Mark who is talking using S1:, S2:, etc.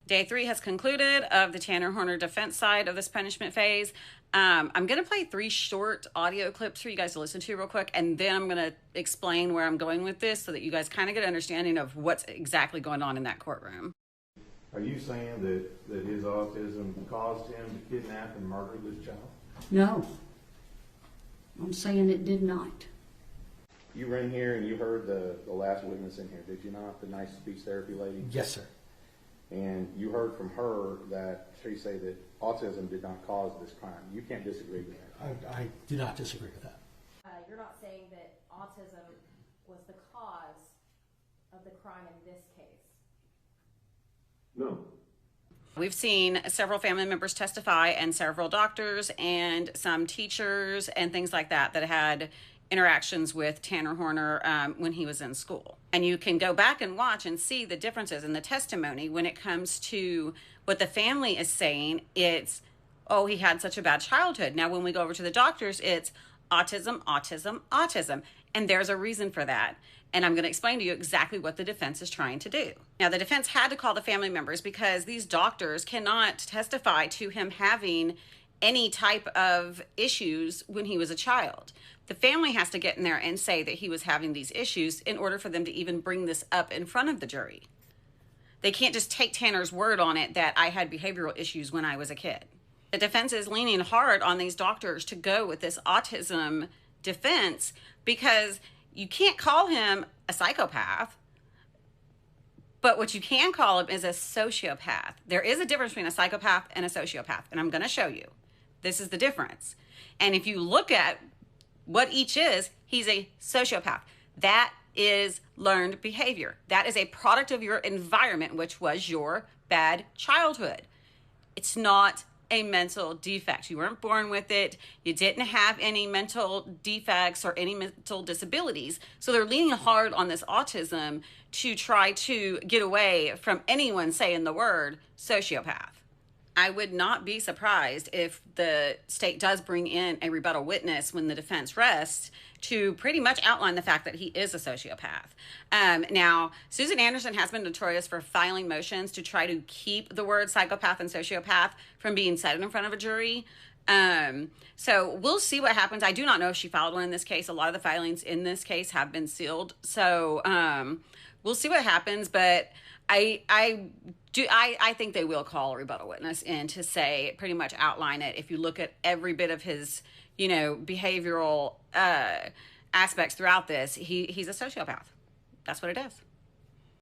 S1: Day 3 has concluded of the Tanner Horner defense side of this punishment phase. I'm going to play 3 short audio clips for you guys to listen to real quick, and then I'm going to explain where I'm going with this so that you guys kind of get an understanding of what's exactly going on in that courtroom.
S2: Are you saying that his autism caused him to kidnap and murder this child?
S3: No. I'm saying it did not.
S2: You were in here and you heard the last witness in here, did you not? The nice speech therapy lady?
S4: Yes, sir.
S2: And you heard from her that she said that autism did not cause this crime. You can't disagree with that.
S4: I do not disagree with that.
S5: You're not saying that autism was the cause of the crime in this case?
S2: No.
S1: We've seen several family members testify and several doctors and some teachers and things like that that had interactions with Tanner Horner when he was in school. And you can go back and watch and see the differences in the testimony when it comes to what the family is saying. It's, oh, he had such a bad childhood. Now, when we go over to the doctors, it's autism, autism, autism. And there's a reason for that. And I'm going to explain to you exactly what the defense is trying to do. Now, the defense had to call the family members because these doctors cannot testify to him having any type of issues when he was a child. The family has to get in there and say that he was having these issues in order for them to even bring this up in front of the jury. They can't just take Tanner's word on it that I had behavioral issues when I was a kid. The defense is leaning hard on these doctors to go with this autism defense because you can't call him a psychopath, but what you can call him is a sociopath. There is a difference between a psychopath and a sociopath, and I'm going to show you. This is the difference. And if you look at what each is, he's a sociopath. That is learned behavior. That is a product of your environment, which was your bad childhood. It's not a mental defect. You weren't born with it. You didn't have any mental defects or any mental disabilities. So they're leaning hard on this autism to try to get away from anyone saying the word sociopath. I would not be surprised if the state does bring in a rebuttal witness when the defense rests to pretty much outline the fact that he is a sociopath. Now, Susan Anderson has been notorious for filing motions to try to keep the word psychopath and sociopath from being said in front of a jury. So we'll see what happens. I do not know if she filed one in this case. A lot of the filings in this case have been sealed. So we'll see what happens, but I think they will call a rebuttal witness in to say, pretty much outline it. If you look at every bit of his, behavioral aspects throughout this, he's a sociopath. That's what it is.